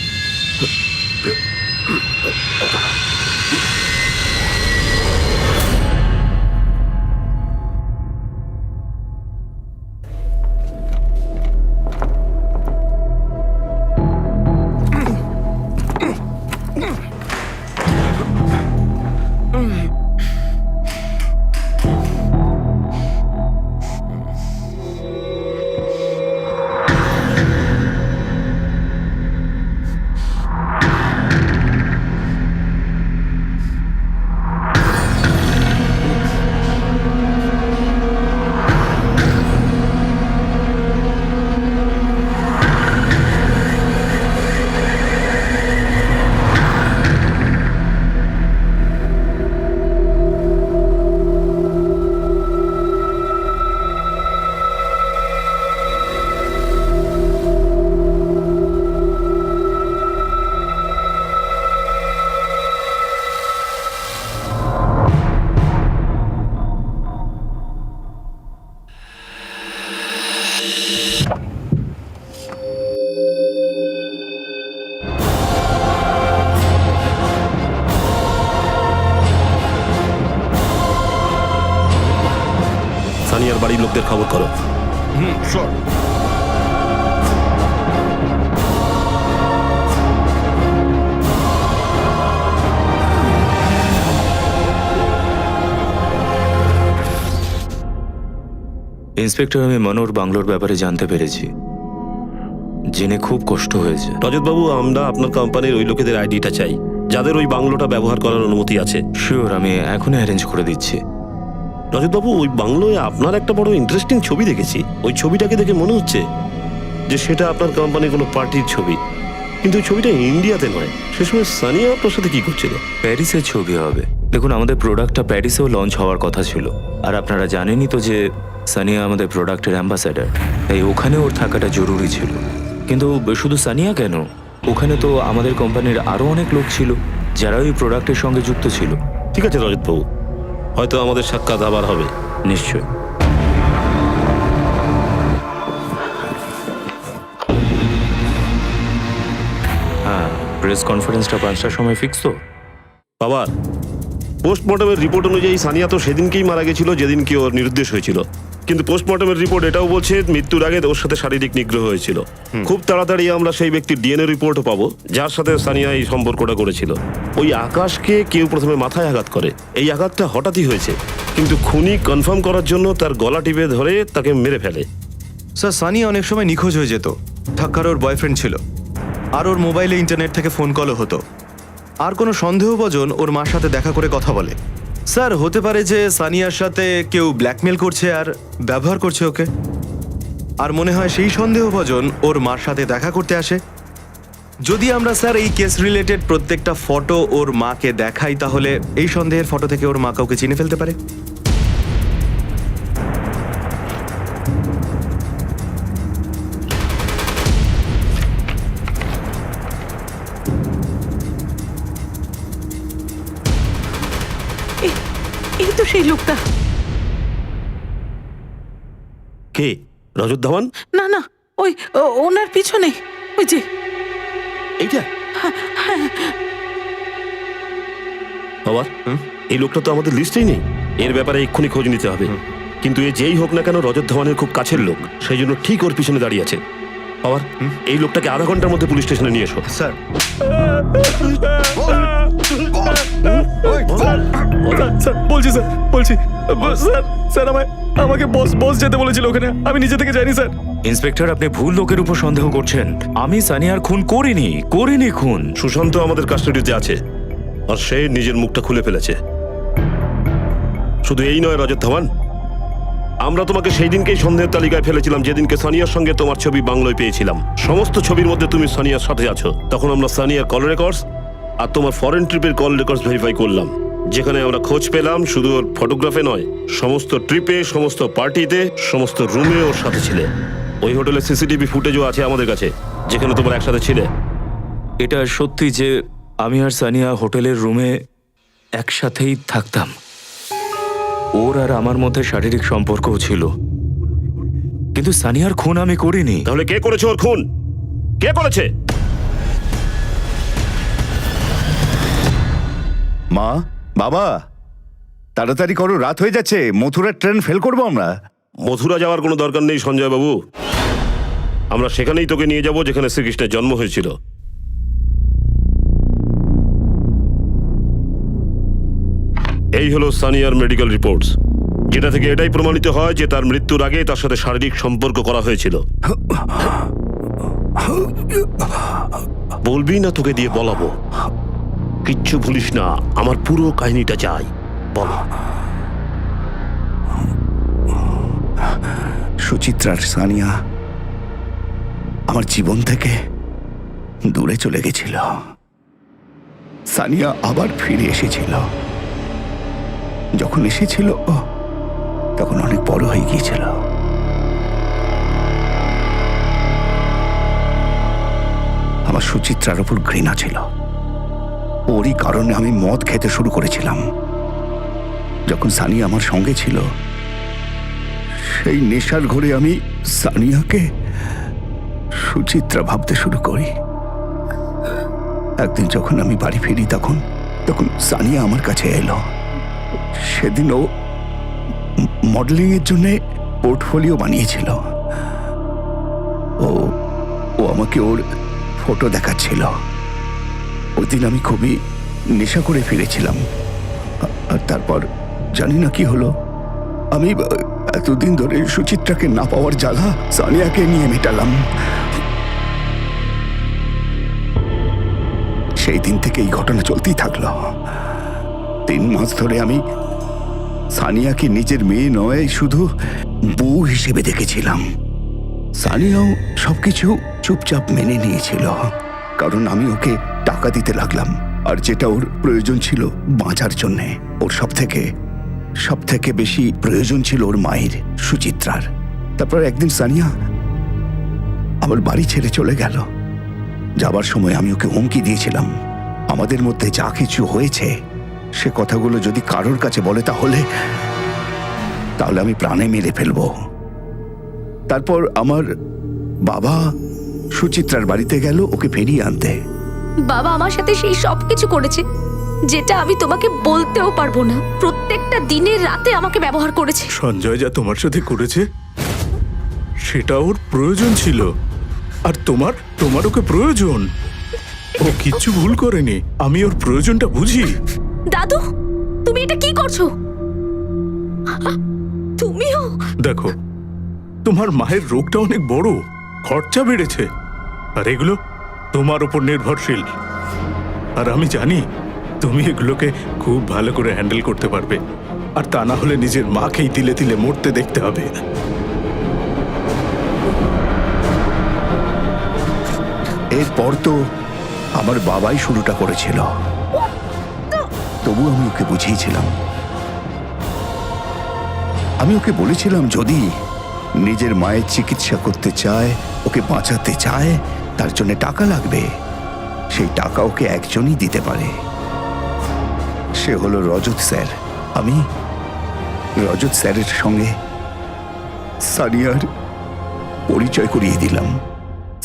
Speaker 4: সানিয়ার বাড়ির লোকদের খবর করো।
Speaker 9: ইন্সপেক্টর, আমি মনোর বাংলোর ব্যাপারে জানতে পেরেছি, জেনে খুব কষ্ট হয়েছে।
Speaker 4: রজতবাবু, আমরা আপনার কোম্পানির ওই লোকেদের আইডিটা চাই যাদের ওই বাংলোটা ব্যবহার করার অনুমতি আছে।
Speaker 9: শিওর, আমি এখনই অ্যারেঞ্জ করে দিচ্ছি।
Speaker 4: রজতবাবু, ওই বাংলোয় আপনার একটা বড় ইন্টারেস্টিং ছবি দেখেছি। ওই ছবিটাকে দেখে মনে হচ্ছে যে সেটা আপনার কোম্পানির কোনো পার্টির ছবি, কিন্তু ওই ছবিটা ইন্ডিয়াতে নয়। সে সময় সানিয়া আপনার সাথে কি করছিল?
Speaker 9: প্যারিসের ছবি হবে। দেখুন, আমাদের প্রোডাক্টটা প্যারিসেও লঞ্চ হওয়ার কথা ছিল, আর আপনারা জানেনই তো যে সানিয়া আমাদের প্রোডাক্টের অ্যাম্বাসেডার, তাই ওখানে ওর থাকাটা জরুরি ছিল। কিন্তু শুধু সানিয়া কেন, ওখানে তো আমাদের কোম্পানির আরও অনেক লোক ছিল যারা ওই প্রোডাক্টের সঙ্গে যুক্ত ছিল।
Speaker 4: ঠিক আছে রজতবাবু, হয়তো আমাদের সাক্ষাৎ আবার হবে।
Speaker 9: নিশ্চয়। হ্যাঁ, প্রেস কনফারেন্সটা 5টার সময় ফিক্স তো?
Speaker 4: বাবা, পোস্টমর্টমের রিপোর্ট অনুযায়ী সানিয়া তো সেদিনকেই মারা গেছিল যেদিন কি ওর নিরুদ্দেশ হয়েছিল, কিন্তু পোস্টমর্টমের রিপোর্ট এটাও বলছে মৃত্যুর আগে ওর সাথে শারীরিক নিগ্রহ হয়েছিল। খুব তাড়াতাড়ি আমরা সেই ব্যক্তির ডিএনএ রিপোর্টও পাবো যার সাথে সানিয়া এই সম্পর্কটা করেছিল। ওই আকাশকে কেউ প্রথমে মাথায় আঘাত করে, এই আঘাতটা হঠাৎই হয়েছে, কিন্তু খুনি কনফার্ম করার জন্য তার গলা টিপে ধরে তাকে মেরে ফেলে।
Speaker 5: স্যার, সানিয়া অনেক সময় নিখোঁজ হয়ে যেত। ঠাক্কার ওর বয়ফ্রেন্ড ছিল, আর ওর মোবাইলে ইন্টারনেট থেকে ফোন কলও হতো। আর কোনো সন্দেহভাজন ওর মার সাথে দেখা করে কথা বলে। স্যার, হতে পারে যে সানিয়ার সাথে কেউ ব্ল্যাকমেল করছে আর ব্যবহার করছে ওকে। আর মনে হয় সেই সন্দেহভাজন ওর মার সাথে দেখা করতে আসে। যদি আমরা স্যার এই কেস রিলেটেড প্রত্যেকটা ফটো ওর মাকে দেখাই, তাহলে এই সন্দেহের ফটো থেকে ওর মা কাউকে চিনে ফেলতে পারে।
Speaker 8: এই তো সেই লোকটা।
Speaker 4: কে? রজত ধাওয়ান?
Speaker 8: না না, ওই ওনার পিছনে, ওই যে
Speaker 4: এইটা। বাবা, এই লোকটা তো আমাদের লিস্টেই নেই। এর ব্যাপারে এক্ষুনি খোঁজ নিতে হবে। কিন্তু এ যেই হোক না কেন রজত ধাওয়ানের খুব কাছের লোক, সেই জন্য ঠিক ওর পিছনে দাঁড়িয়ে আছে। বাবা, এই লোকটাকে আধা ঘন্টার মধ্যে পুলিশ স্টেশনে নিয়ে এসো।
Speaker 5: স্যার,
Speaker 3: বলছি স্যার, বলছি স্যার। স্যার, আমাকে বস যেতে বলেছিল ওখানে, আমি নিজে থেকে যাইনি স্যার।
Speaker 9: ইন্সপেক্টর, আপনি ভুল লোকের উপর সন্দেহ করছেন। আমি সানিয়ার খুন করিনি খুন।
Speaker 4: সুশান্ত আমাদের কাস্টাডিতে আছে, আর সে নিজের মুখটা খুলে ফেলেছে। শুধু এই নয় রজত ধাওয়ান, আমরা তোমাকে সেই দিনকেই সন্দেহের তালিকায় ফেলেছিলাম যেদিনকে সানিয়ার সঙ্গে তোমার ছবি বাংলোয় পেয়েছিলাম। সমস্ত ছবির মধ্যে তুমি সানিয়ার সাথে আছো। তখন আমরা সানিয়ার কল রেকর্ডস আর তোমার ফরেন ট্রিপের কল রেকর্ডস ভেরিফাই করলাম, যেখানে আমরা খোঁজ পেলাম শুধু ওর ফটোগ্রাফে নয়, সমস্ত ট্রিপে, সমস্ত পার্টিতে, সমস্ত রুমে ওর সাথে ছিলে। ওই হোটেলের সিসিটিভি ফুটেজও আছে আমাদের কাছে, যেখানে তোমরা একসাথে ছিলে।
Speaker 9: এটা সত্যি যে আমি আর সানিয়া হোটেলের রুমে একসাথেই থাকতাম। ওর আর আমার মধ্যে শারীরিক সম্পর্কও ছিল, কিন্তু সানিয়ার খুন আমি করিনি।
Speaker 4: তাহলে কে করেছে ওর খুন? কে করেছে?
Speaker 7: মা, বাবা, তাড়াতাড়ি করো, রাত হয়ে যাচ্ছে। মথুরার ট্রেন ফেল করবো আমরা।
Speaker 4: মথুরা যাওয়ার কোনো দরকার নেই সঞ্জয় বাবু। আমরা সেখানেই তোকে নিয়ে যাব যেখানে শ্রীকৃষ্ণের জন্ম হয়েছিল। এই হলো সানিয়ার মেডিকেল রিপোর্টস, যেটা থেকে এটাই প্রমাণিত হয় যে তার মৃত্যুর আগে তার সাথে শারীরিক সম্পর্ক করা হয়েছিল। বলবি না তোকে দিয়ে বলাবো? কিচ্ছু ভুলিস না, আমার পুরো কাহিনীটা চাই, বল।
Speaker 7: সুচিত্রার সানিয়া আমার জীবন থেকে দূরে চলে গেছিল। সানিয়া আবার ফিরে এসেছিল। যখন এসেছিল তখন অনেক বড় হয়ে গিয়েছিল। আমার সুচিত্রার উপর ঘৃণা ছিল। ওরই কারণে আমি মদ খেতে শুরু করেছিলাম। যখন সানিয়া আমার সঙ্গে ছিল, সেই নেশার ঘরে আমি সানিয়াকে সুচিত্রা ভাবতে শুরু করি। একদিন যখন আমি বাড়ি ফিরি তখন সানিয়া আমার কাছে এলো। সেদিন ও মডেলিং এর জন্য পোর্টফোলিও বানিয়েছিল। ও আমাকে ওর ফটো দেখাচ্ছিল। ওই দিন আমি খুবই নেশা করে ফিরেছিলাম। আর তারপর জানি না কি হলো, আমি এতদিন ধরে সুচিত্রাকে না পাওয়ার জ্বালা সানিয়াকে নিয়ে মেটালাম। সেই দিন থেকে এই ঘটনা চলতেই থাকলো। 3 মাস ধরে আমি সানিয়াকে নিজের মেয়ে নয়, শুধু বউ হিসেবে দেখেছিলাম। সানিয়াও সবকিছু চুপচাপ মেনে নিয়েছিল, কারণ আমি ওকে টাকা দিতে লাগলাম। আর যেটা ওর প্রয়োজন ছিল বাঁচার জন্যে, ওর সব থেকে বেশি প্রয়োজন ছিল ওর মায়ের, সুচিত্রার। তারপর একদিন সানিয়া আমার বাড়ি ছেড়ে চলে গেল। যাবার সময় আমি ওকে হুমকি দিয়েছিলাম, আমাদের মধ্যে যা কিছু হয়েছে সে কথাগুলো যদি কারোর কাছে বলে তাহলে আমি প্রাণে মেরে ফেলবো। তারপর আমার বাবা সুচিত্রার বাড়িতে গেল ওকে ফিরিয়ে আনতে।
Speaker 1: বাবা আমার সাথে সেই সব কিছু করেছে যেটা আমি তোমাকে বলতেও পারবো না। প্রত্যেকটা দিনের রাতে আমাকে ব্যবহার করেছে।
Speaker 10: সঞ্জয় যা তোমার সাথে করেছে সেটা ওর প্রয়োজন ছিল, আর তোমার ওকে প্রয়োজন। ও কিচ্ছু ভুল করেনি, আমি ওর প্রয়োজনটা বুঝি।
Speaker 1: দাদু, তুমি এটা কি করছো? তুমিও?
Speaker 10: দেখো, তোমার মায়ের রোগটা অনেক বড়, খরচা বেড়েছে, আর এগুলো তোমার উপর নির্ভরশীল। আর আমি জানি তুমি এগুলোকে খুব ভালো করে হ্যান্ডেল করতে পারবে, আর তা না হলে নিজের মাকেই তিলে তিলে মরতে দেখতে হবে।
Speaker 7: এরপর তো আমার বাবাই শুরুটা করেছিল, তবু আমি ওকে বুঝিয়েছিলাম। আমি ওকে বলেছিলাম যদি নিজের মায়ের চিকিৎসা করতে চায়, ওকে বাঁচাতে চায়, তার জন্য টাকা লাগবে। সেই টাকা ওকে একজনই দিতে পারে, সে হলো রজত স্যার। আমি রজত স্যারের সঙ্গে সানিয়ার পরিচয় করিয়ে দিলাম।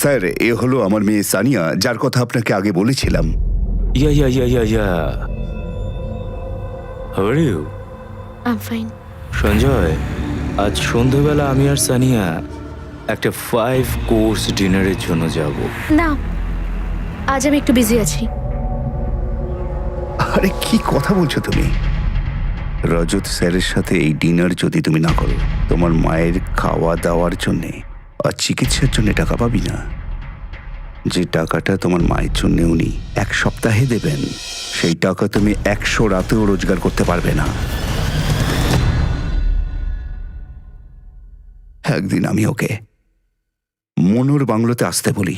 Speaker 7: স্যার, এ হলো আমার মেয়ে সানিয়া, যার কথা আপনাকে আগে বলেছিলাম।
Speaker 9: Yeah how are you?
Speaker 1: I am fine.
Speaker 9: Sanjay, আজ সন্ধ্যাবেলা আমি আর সানিয়া একটা 5 কোর্স ডিনারের জন্য যাব।
Speaker 1: না, আজ আমি একটু বিজি আছি।
Speaker 7: আরে কি কথা বলছো তুমি? রজত স্যারের সাথে এই ডিনার যদি তুমি না করো, তোমার মায়ের খাওয়া দাওয়ার জন্যে আর চিকিৎসার জন্য টাকা পাবি না। যে টাকাটা তোমার মায়ের জন্য উনি 1 সপ্তাহে দেবেন, সেই টাকা তুমি 100 রাতেও রোজগার করতে পারবে না। একদিন আমি ওকে মনোর বাংলোতে আসতে বলি।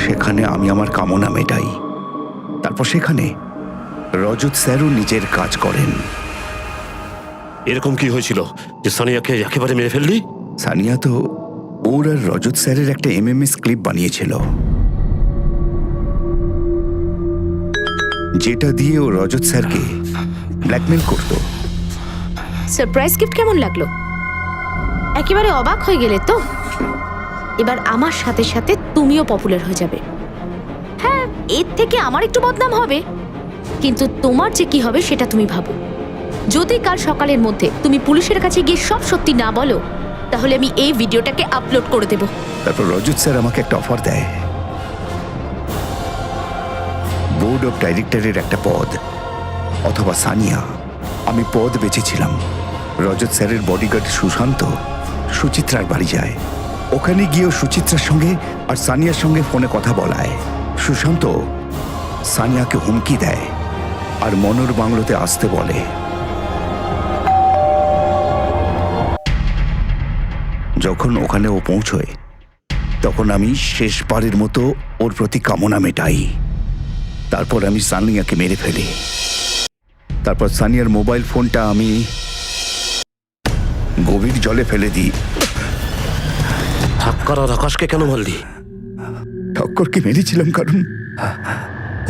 Speaker 7: সেখানে আমি আমার কামনা মেটাই। তারপর সেখানে রজত স্যারও নিজের কাজ করেন।
Speaker 4: এরকম কি হয়েছিল যে সানিয়াকে একেবারে মেরে ফেললি?
Speaker 7: সানিয়া তো ওর আর রজত স্যারের একটা এমএমএস ক্লিপ বানিয়েছিল, যেটা দিয়ে ও রজত স্যারকে ব্ল্যাকমেল করত।
Speaker 1: সারপ্রাইজ গিফট কেমন লাগলো? একেবারে অবাক হয়ে গেলে তো? এবার আমার সাথে সাথে তুমিও পপুলার হয়ে যাবে। হ্যাঁ, এর থেকে আমার একটু বদনাম হবে, কিন্তু তোমার যে কি হবে সেটা তুমি ভাবো। যদি কাল সকালের মধ্যে তুমি পুলিশের কাছে গিয়ে সব সত্যি না বলো, তাহলে আমি এই ভিডিওটাকে আপলোড করে দেব।
Speaker 7: তারপর রজত স্যার আমাকে একটা অফার দেয়, বোর্ড অফ ডাইরেক্টরের একটা পদ, অথবা সানিয়া। আমি পদ বেঁচেছিলাম। রজত স্যারের বডিগার্ড সুশান্ত সুচিত্রার বাড়ি যায়। ওখানে গিয়েও সুচিত্রার সঙ্গে আর সানিয়ার সঙ্গে ফোনে কথা বলায়। সুশান্ত সানিয়াকে হুমকি দেয় আর মনোর বাংলোতে আসতে বলে। যখন ওখানে ও পৌঁছয়, তখন আমি শেষবারের মতো ওর প্রতি কামনা মেটাই। তারপর আমি সানিয়াকে মেরে ফেলি। তারপর সানিয়ার মোবাইল ফোনটা আমি গভীর জলে ফেলে দিই।
Speaker 4: ঠাক্কর আর আকাশকে কেন মারলি?
Speaker 7: ঠক্করকে মেরেছিলাম কারণ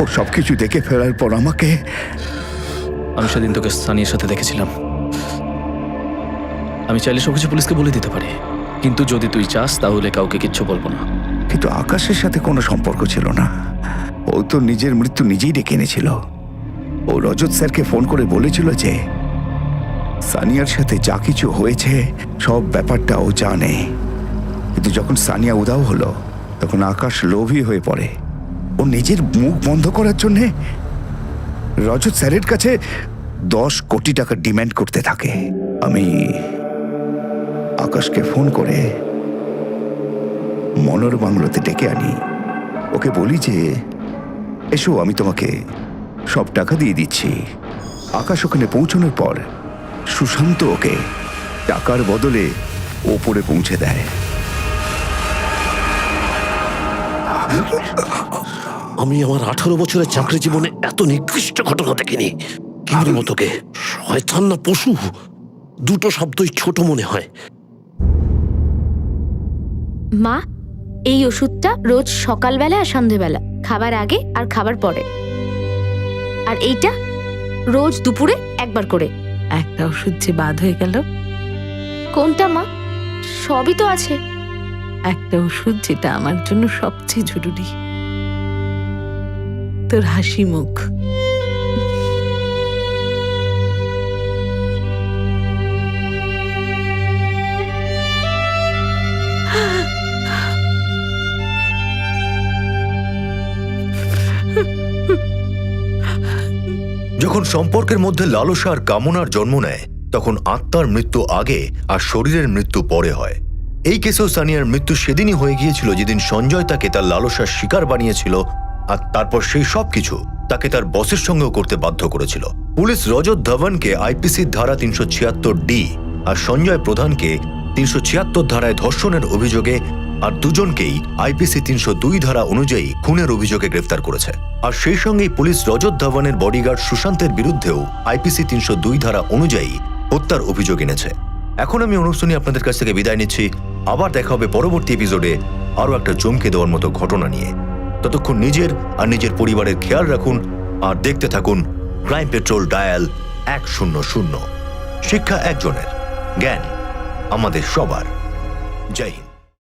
Speaker 7: ও সবকিছু দেখে ফেলার পর আমাকে।
Speaker 2: আমি সেদিন তোকে সানিয়ার সাথে দেখেছিলাম। আমি চাইলে সবকিছু পুলিশকে বলে দিতে পারি, কিন্তু যদি তুই চাস তাহলে কাউকে কিচ্ছু বলবো না।
Speaker 7: কিন্তু আকাশের সাথে কোনো সম্পর্ক ছিল না। ও তো নিজের মৃত্যু নিজেই ডেকে এনেছিল। ও রজত স্যারকে ফোন করে বলেছিল যে সানিয়ার সাথে যা কিছু হয়েছে সব ব্যাপারটা ও জানে। কিন্তু যখন সানিয়া উধাও হলো, তখন আকাশ লোভী হয়ে পড়ে। ও নিজের মুখ বন্ধ করার জন্যে রজত স্যারের কাছে 10 কোটি টাকা ডিমান্ড করতে থাকে। আমি আকাশকে ফোন করে মনোর বাংলোতে ডেকে আনি। ওকে বলি যে এসো, আমি তোমাকে সব টাকা দিয়ে দিচ্ছি। আকাশ ওখানে পৌঁছানোর পর সুশান্ত ওকে টাকার বদলে ওপরে পৌঁছে দেয়।
Speaker 4: আমি আমার 18 বছরের চাকরি জীবনে এত নিকৃষ্ট ঘটনা দেখিনি। কি বলবো তোকে, শয়তান না পশু, দুটো শব্দই ছোট মনে হয়।
Speaker 1: মা, এই ওষুধটা রোজ সকালবেলা আর সন্ধেবেলা, খাবার আগে আর খাবার পরে। আর এইটা রোজ দুপুরে একবার করে।
Speaker 8: একটা ওষুধ যে বাদ হয়ে গেল।
Speaker 1: কোনটা মা? সবই তো আছে।
Speaker 8: একটা ওষুধ যেটা আমার জন্য সবচেয়ে জরুরি, তোর হাসি মুখ।
Speaker 6: যখন সম্পর্কের মধ্যে লালসা আর কামনার জন্ম নেয়, তখন আত্মার মৃত্যু আগে আর শরীরের মৃত্যু পরে হয়। এই কেসেও সানিয়ার মৃত্যু সেদিনই হয়ে গিয়েছিল যেদিন সঞ্জয় তাকে তার লালসার শিকার বানিয়েছিল, আর তারপর সেই সব কিছু তাকে তার বসের সঙ্গেও করতে বাধ্য করেছিল। পুলিশ রজত ধওয়ানকে আইপিসির ধারা 376D আর সঞ্জয় প্রধানকে 376 ধারায় ধর্ষণের অভিযোগে আর দুজনকেই আইপিসি 302 ধারা অনুযায়ী খুনের অভিযোগে গ্রেফতার করেছে। আর সেই সঙ্গেই পুলিশ রজত ধওয়ানের বডিগার্ড সুশান্তের বিরুদ্ধেও আইপিসি 302 ধারা অনুযায়ী হত্যার অভিযোগ এনেছে। এখন আমি অনুষ্ঠানে আপনাদের কাছ থেকে বিদায় নিচ্ছি। আবার দেখা হবে পরবর্তী এপিসোডে আরও একটা চমকে দেওয়ার মতো ঘটনা নিয়ে। ততক্ষণ নিজের আর নিজের পরিবারের খেয়াল রাখুন আর দেখতে থাকুন ক্রাইম পেট্রোল ডায়াল 100। শিক্ষা একজনের, জ্ঞান আমাদের সবার। জয় হিন্দ।